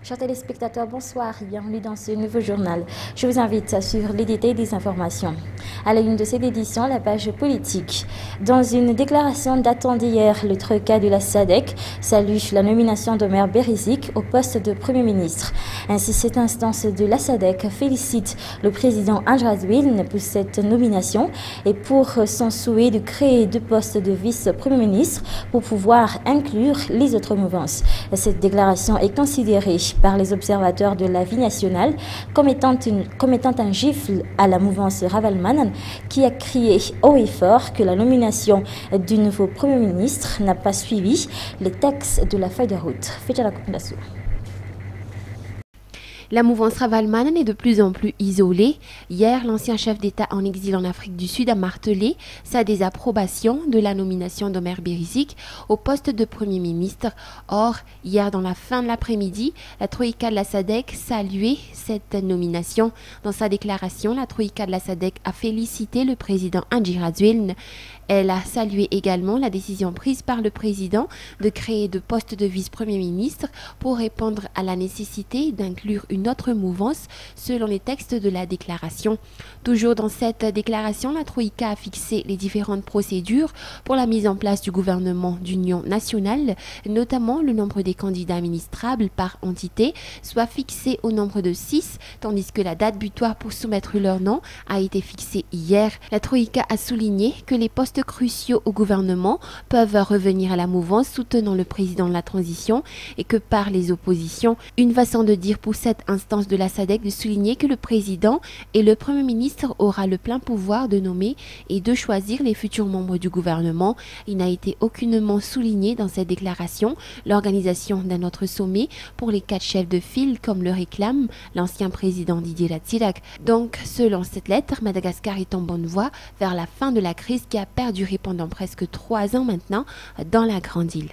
Chers téléspectateurs, bonsoir, bienvenue dans ce nouveau journal. Je vous invite à suivre les détails des informations. À la une de cette édition, la page politique. Dans une déclaration datant d'hier, le troïka de la SADC salue la nomination d'Omer Berizik au poste de Premier ministre. Ainsi, cette instance de la SADC félicite le président Andjradouine pour cette nomination et pour son souhait de créer 2 postes de vice-premier ministre pour pouvoir inclure les autres mouvances. Cette déclaration est considérée par les observateurs de la vie nationale comme étant un gifle à la mouvance Ravalman qui a crié haut et fort que la nomination du nouveau Premier ministre n'a pas suivi les textes de la feuille de route. La mouvance Ravalman est de plus en plus isolée. Hier, l'ancien chef d'État en exil en Afrique du Sud a martelé sa désapprobation de la nomination d'Omer Berizik au poste de Premier ministre. Or, hier, dans la fin de l'après-midi, la troïka de la SADC saluait cette nomination. Dans sa déclaration, la troïka de la SADC a félicité le président Andjradouine. Elle a salué également la décision prise par le président de créer 2 postes de vice-premier ministre pour répondre à la nécessité d'inclure une autre mouvance selon les textes de la déclaration. Toujours dans cette déclaration, la troïka a fixé les différentes procédures pour la mise en place du gouvernement d'union nationale, notamment le nombre des candidats ministrables par entité soit fixé au nombre de 6, tandis que la date butoir pour soumettre leur nom a été fixée hier. La troïka a souligné que les postes cruciaux au gouvernement peuvent revenir à la mouvance soutenant le président de la transition et que par les oppositions. Une façon de dire pour cette instance de la SADC de souligner que le président et le Premier ministre aura le plein pouvoir de nommer et de choisir les futurs membres du gouvernement. Il n'a été aucunement souligné dans cette déclaration l'organisation d'un autre sommet pour les 4 chefs de file comme le réclame l'ancien président Didier Ratsidak. Donc, selon cette lettre, Madagascar est en bonne voie vers la fin de la crise qui a perduré pendant presque 3 ans maintenant dans la Grande Île.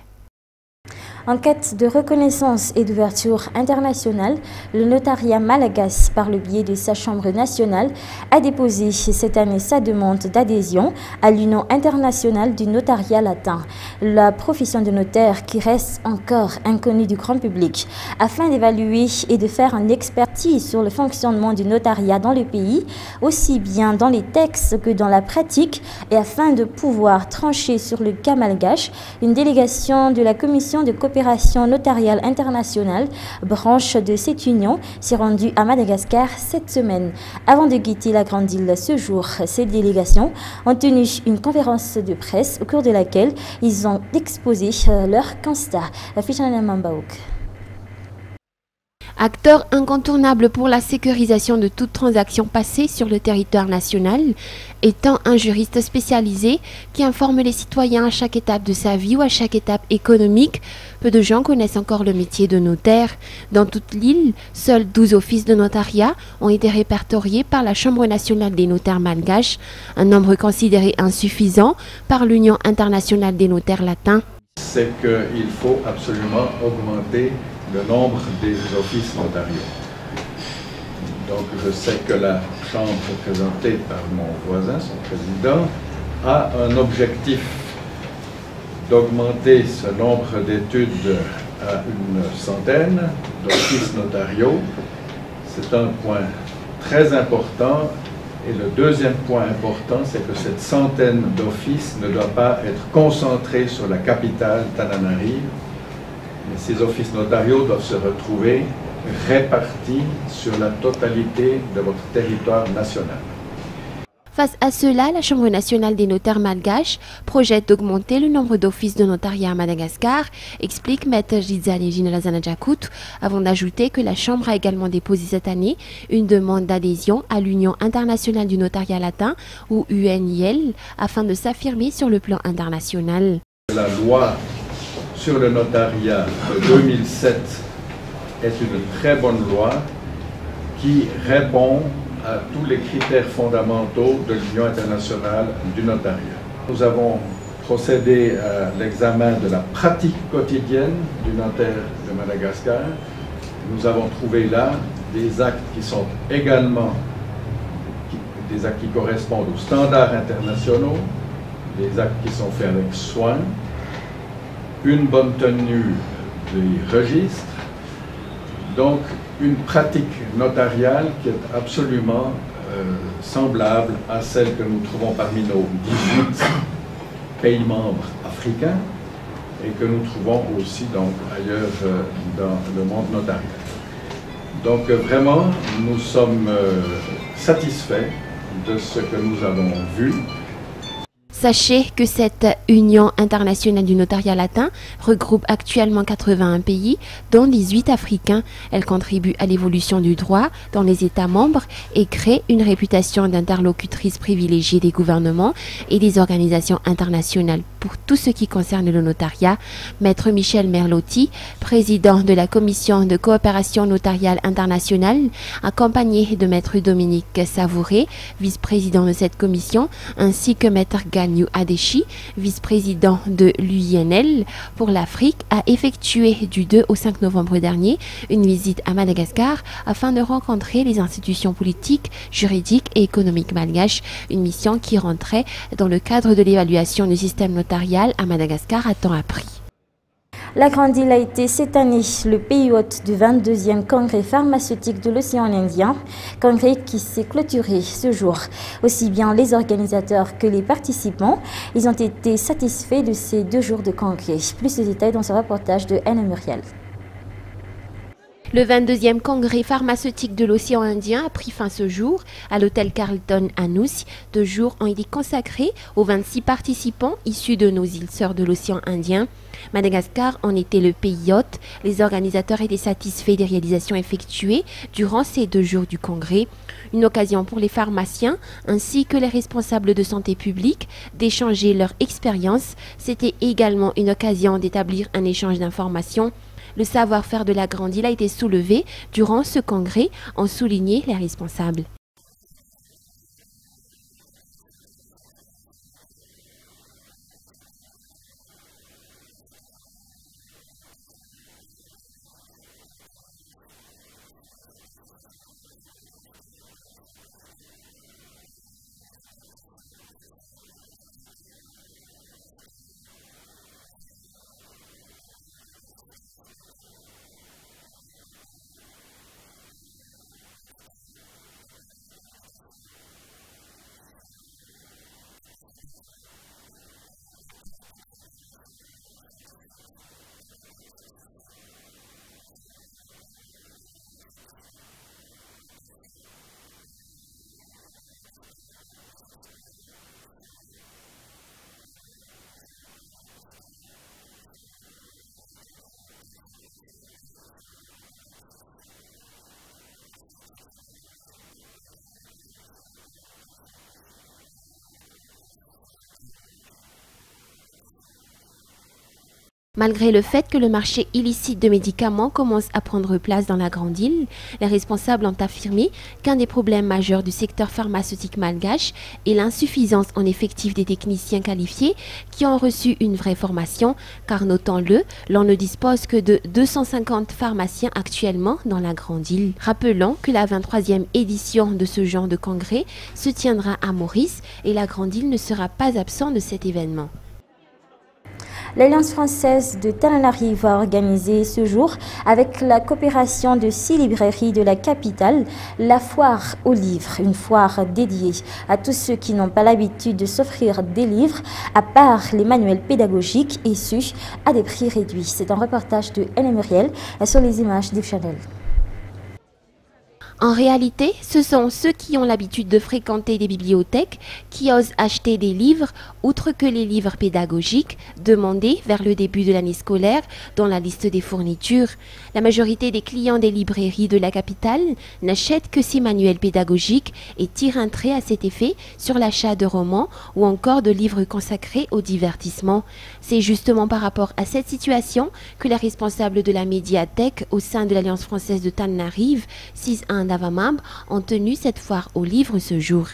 En quête de reconnaissance et d'ouverture internationale, le notariat malagasy, par le biais de sa Chambre nationale, a déposé cette année sa demande d'adhésion à l'Union internationale du notariat latin, la profession de notaire qui reste encore inconnue du grand public. Afin d'évaluer et de faire une expertise sur le fonctionnement du notariat dans le pays, aussi bien dans les textes que dans la pratique, et afin de pouvoir trancher sur le cas malgache, une délégation de la Commission de coopération notariale internationale, branche de cette union, s'est rendue à Madagascar cette semaine. Avant de quitter la Grande Île ce jour, ces délégations ont tenu une conférence de presse au cours de laquelle ils ont exposé leur constat. Acteur incontournable pour la sécurisation de toute transaction passée sur le territoire national, étant un juriste spécialisé qui informe les citoyens à chaque étape de sa vie ou à chaque étape économique, peu de gens connaissent encore le métier de notaire. Dans toute l'île, seuls 12 offices de notariat ont été répertoriés par la Chambre nationale des notaires malgaches, un nombre considéré insuffisant par l'Union internationale des notaires latins. C'est qu'il faut absolument augmenter le nombre des offices notariaux. Donc je sais que la Chambre représentée par mon voisin, son président, a un objectif d'augmenter ce nombre d'études à une centaine d'offices notariaux. C'est un point très important. Et le deuxième point important, c'est que cette centaine d'offices ne doit pas être concentrée sur la capitale, Tananarive. Mais ces offices notariaux doivent se retrouver répartis sur la totalité de votre territoire national. Face à cela, la Chambre nationale des notaires malgaches projette d'augmenter le nombre d'offices de notariat à Madagascar, explique Maître Jidzane Jinalazanajakut, avant d'ajouter que la Chambre a également déposé cette année une demande d'adhésion à l'Union internationale du notariat latin, ou UNIL, afin de s'affirmer sur le plan international. La loi sur le notariat de 2007 est une très bonne loi qui répond à tous les critères fondamentaux de l'Union internationale du notariat. Nous avons procédé à l'examen de la pratique quotidienne du notaire de Madagascar. Nous avons trouvé là des actes qui sont également des actes qui correspondent aux standards internationaux, des actes qui sont faits avec soin, une bonne tenue des registres, Donc, une pratique notariale qui est absolument semblable à celle que nous trouvons parmi nos 18 pays membres africains et que nous trouvons aussi donc, ailleurs dans le monde notarial. Donc, vraiment, nous sommes satisfaits de ce que nous avons vu. Sachez que cette Union internationale du notariat latin regroupe actuellement 81 pays, dont 18 africains. Elle contribue à l'évolution du droit dans les États membres et crée une réputation d'interlocutrice privilégiée des gouvernements et des organisations internationales pour tout ce qui concerne le notariat. Maître Michel Merlotti, président de la Commission de coopération notariale internationale, accompagné de Maître Dominique Savouré, vice-président de cette commission, ainsi que Maître Gagnou Adeshi, vice-président de l'UINL pour l'Afrique, a effectué du 2 au 5 novembre dernier une visite à Madagascar afin de rencontrer les institutions politiques, juridiques et économiques malgaches, une mission qui rentrait dans le cadre de l'évaluation du système notarial à Madagascar à temps appris. La Grande Île a été cette année le pays hôte du 22e congrès pharmaceutique de l'océan Indien, congrès qui s'est clôturé ce jour. Aussi bien les organisateurs que les participants, ils ont été satisfaits de ces 2 jours de congrès. Plus de détails dans ce reportage de Anna Muriel. Le 22e congrès pharmaceutique de l'océan Indien a pris fin ce jour à l'hôtel Carlton à Nusi. 2 jours ont été consacrés aux 26 participants issus de nos îles sœurs de l'océan Indien. Madagascar en était le pays hôte. Les organisateurs étaient satisfaits des réalisations effectuées durant ces 2 jours du congrès. Une occasion pour les pharmaciens ainsi que les responsables de santé publique d'échanger leur expérience. C'était également une occasion d'établir un échange d'informations. Le savoir-faire de la Grande Île a été soulevé durant ce congrès, ont souligné les responsables. Malgré le fait que le marché illicite de médicaments commence à prendre place dans la Grande Île, les responsables ont affirmé qu'un des problèmes majeurs du secteur pharmaceutique malgache est l'insuffisance en effectif des techniciens qualifiés qui ont reçu une vraie formation, car notons-le, l'on ne dispose que de 250 pharmaciens actuellement dans la Grande Île. Rappelons que la 23e édition de ce genre de congrès se tiendra à Maurice et la Grande Île ne sera pas absente de cet événement. L'Alliance française de Tananarive va organiser ce jour, avec la coopération de 6 librairies de la capitale, la foire aux livres, une foire dédiée à tous ceux qui n'ont pas l'habitude de s'offrir des livres, à part les manuels pédagogiques et ceux à des prix réduits. C'est un reportage de Anna Muriel sur les images d'Yves Chanel. En réalité, ce sont ceux qui ont l'habitude de fréquenter des bibliothèques qui osent acheter des livres, outre que les livres pédagogiques, demandés vers le début de l'année scolaire dans la liste des fournitures. La majorité des clients des librairies de la capitale n'achètent que ces manuels pédagogiques et tirent un trait à cet effet sur l'achat de romans ou encore de livres consacrés au divertissement. C'est justement par rapport à cette situation que les responsables de la médiathèque au sein de l'Alliance française de Tananarive, 6-1 d'Avamab, ont tenu cette foire aux livres ce jour.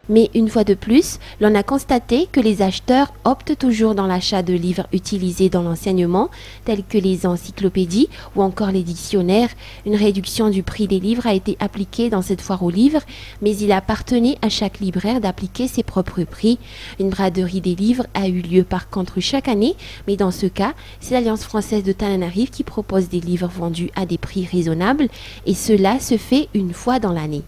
Mais une fois de plus, l'on a constaté que les acheteurs optent toujours dans l'achat de livres utilisés dans l'enseignement, tels que les encyclopédies ou encore les dictionnaires. Une réduction du prix des livres a été appliquée dans cette foire aux livres, mais il appartenait à chaque libraire d'appliquer ses propres prix. Une braderie des livres a eu lieu par contre chaque année, mais dans ce cas, c'est l'Alliance française de Tananarive qui propose des livres vendus à des prix raisonnables, et cela se fait une fois dans l'année.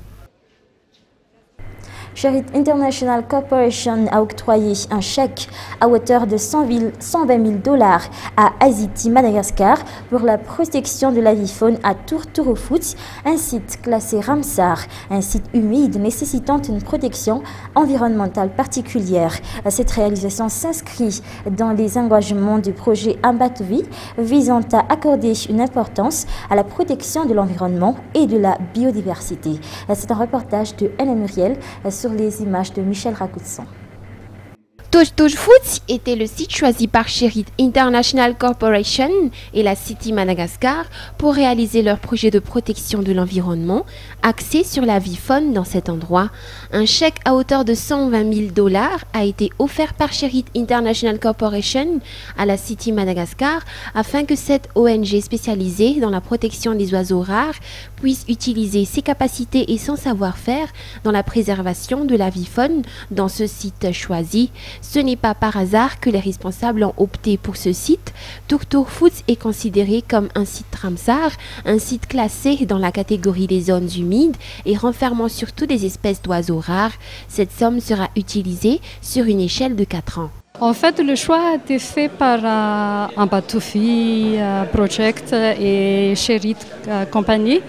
Sherit International Corporation a octroyé un chèque à hauteur de 120 000 $ à Aziti, Madagascar, pour la protection de la vie faune à Tourtourou-Foot, un site classé Ramsar, un site humide nécessitant une protection environnementale particulière. Cette réalisation s'inscrit dans les engagements du projet Ambatvi visant à accorder une importance à la protection de l'environnement et de la biodiversité. C'est un reportage de Anna Muriel sur les images de Michel Racoudson. Tourtourou-Foot était le site choisi par Sherit International Corporation et la City Madagascar pour réaliser leur projet de protection de l'environnement axé sur la vie faune dans cet endroit. Un chèque à hauteur de 120 000 $ a été offert par Sherit International Corporation à la City Madagascar afin que cette ONG spécialisée dans la protection des oiseaux rares puisse utiliser ses capacités et son savoir-faire dans la préservation de la vie faune dans ce site choisi. Ce n'est pas par hasard que les responsables ont opté pour ce site. Tourtourou-Foot est considéré comme un site Ramsar, un site classé dans la catégorie des zones humides et renfermant surtout des espèces d'oiseaux rares. Cette somme sera utilisée sur une échelle de 4 ans. En fait, le choix a été fait par Ambatvi Project et Sherit Company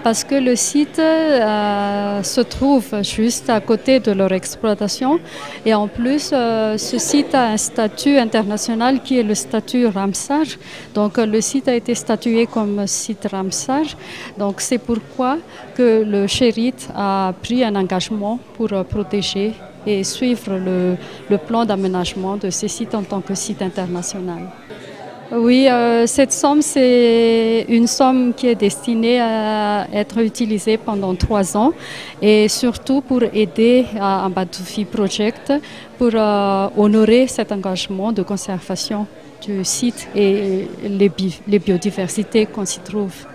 parce que le site se trouve juste à côté de leur exploitation et en plus ce site a un statut international qui est le statut Ramsar. Donc le site a été statué comme site Ramsar. Donc c'est pourquoi que le Sherit a pris un engagement pour protéger et suivre le plan d'aménagement de ces sites en tant que site international. Oui, cette somme, c'est une somme qui est destinée à être utilisée pendant 3 ans et surtout pour aider à Ambatvi Project pour honorer cet engagement de conservation du site et les biodiversités qu'on s'y trouve.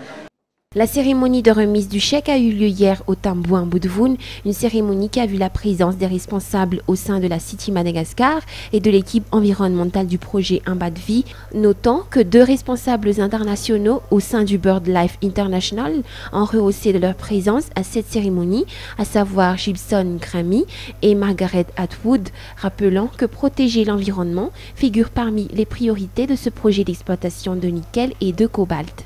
La cérémonie de remise du chèque a eu lieu hier au Tambouin Boudvoun, une cérémonie qui a vu la présence des responsables au sein de la City Madagascar et de l'équipe environnementale du projet Ambatvi, notant que 2 responsables internationaux au sein du BirdLife International ont rehaussé de leur présence à cette cérémonie, à savoir Gibson Grammy et Margaret Atwood, rappelant que protéger l'environnement figure parmi les priorités de ce projet d'exploitation de nickel et de cobalt.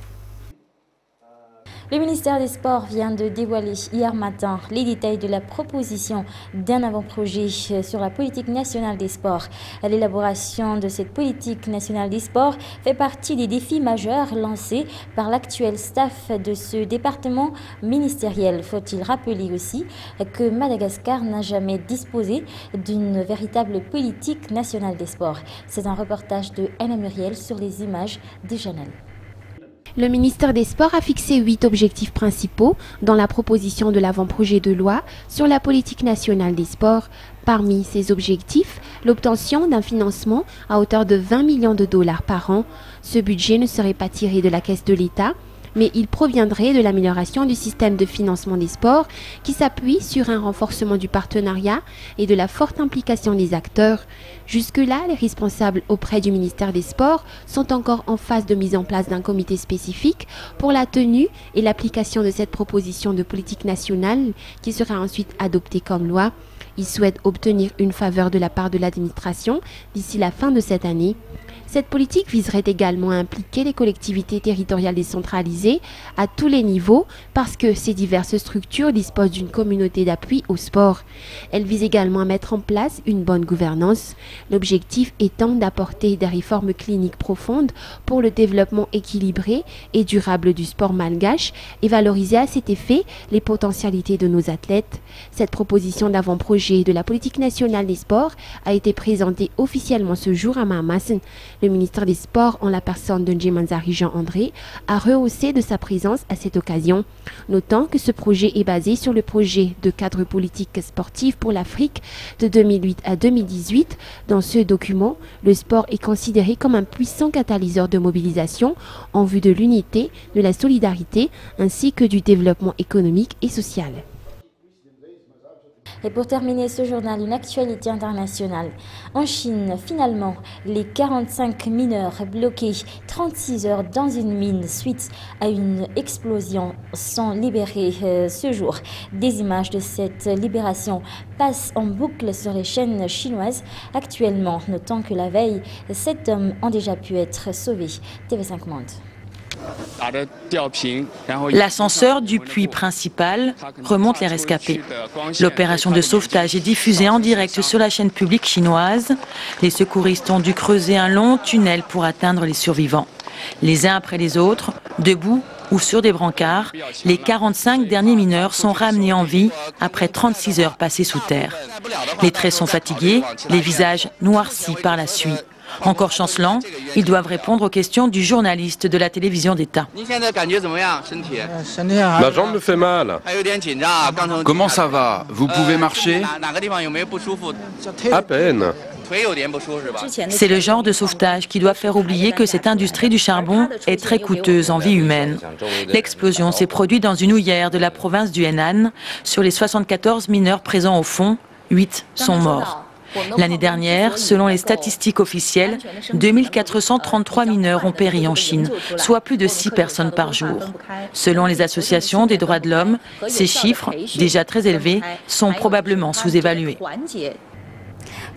Le ministère des Sports vient de dévoiler hier matin les détails de la proposition d'un avant-projet sur la politique nationale des sports. L'élaboration de cette politique nationale des sports fait partie des défis majeurs lancés par l'actuel staff de ce département ministériel. Faut-il rappeler aussi que Madagascar n'a jamais disposé d'une véritable politique nationale des sports. C'est un reportage de Anna Muriel sur les images de Janelle. Le ministère des Sports a fixé 8 objectifs principaux dans la proposition de l'avant-projet de loi sur la politique nationale des sports. Parmi ces objectifs, l'obtention d'un financement à hauteur de 20 millions de $ par an. Ce budget ne serait pas tiré de la caisse de l'État, mais il proviendrait de l'amélioration du système de financement des sports qui s'appuie sur un renforcement du partenariat et de la forte implication des acteurs. Jusque-là, les responsables auprès du ministère des Sports sont encore en phase de mise en place d'un comité spécifique pour la tenue et l'application de cette proposition de politique nationale qui sera ensuite adoptée comme loi. Ils souhaitent obtenir une faveur de la part de l'administration d'ici la fin de cette année. Cette politique viserait également à impliquer les collectivités territoriales décentralisées à tous les niveaux parce que ces diverses structures disposent d'une communauté d'appui au sport. Elle vise également à mettre en place une bonne gouvernance, l'objectif étant d'apporter des réformes cliniques profondes pour le développement équilibré et durable du sport malgache et valoriser à cet effet les potentialités de nos athlètes. Cette proposition d'avant-projet projet de la politique nationale des sports a été présenté officiellement ce jour à Mamassen. Le ministère des Sports, en la personne de Manzari Jean-André, a rehaussé de sa présence à cette occasion. Notant que ce projet est basé sur le projet de cadre politique sportif pour l'Afrique de 2008 à 2018. Dans ce document, le sport est considéré comme un puissant catalyseur de mobilisation en vue de l'unité, de la solidarité ainsi que du développement économique et social. Et pour terminer ce journal, une actualité internationale. En Chine, finalement, les 45 mineurs bloqués 36 heures dans une mine suite à une explosion sont libérés ce jour. Des images de cette libération passent en boucle sur les chaînes chinoises actuellement, notant que la veille, 7 hommes ont déjà pu être sauvés. TV5 Monde. L'ascenseur du puits principal remonte les rescapés. L'opération de sauvetage est diffusée en direct sur la chaîne publique chinoise. Les secouristes ont dû creuser un long tunnel pour atteindre les survivants. Les uns après les autres, debout ou sur des brancards, les 45 derniers mineurs sont ramenés en vie après 36 heures passées sous terre. Les traits sont fatigués, les visages noircis par la suie. Encore chancelants, ils doivent répondre aux questions du journaliste de la télévision d'État. Ma jambe me fait mal. Comment ça va? Vous pouvez marcher? À peine. C'est le genre de sauvetage qui doit faire oublier que cette industrie du charbon est très coûteuse en vie humaine. L'explosion s'est produite dans une houillère de la province du Henan. Sur les 74 mineurs présents au fond, 8 sont morts. L'année dernière, selon les statistiques officielles, 2433 mineurs ont péri en Chine, soit plus de 6 personnes par jour. Selon les associations des droits de l'homme, ces chiffres, déjà très élevés, sont probablement sous-évalués.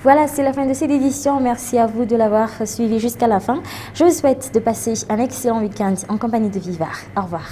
Voilà, c'est la fin de cette édition. Merci à vous de l'avoir suivi jusqu'à la fin. Je vous souhaite de passer un excellent week-end en compagnie de Vivar. Au revoir.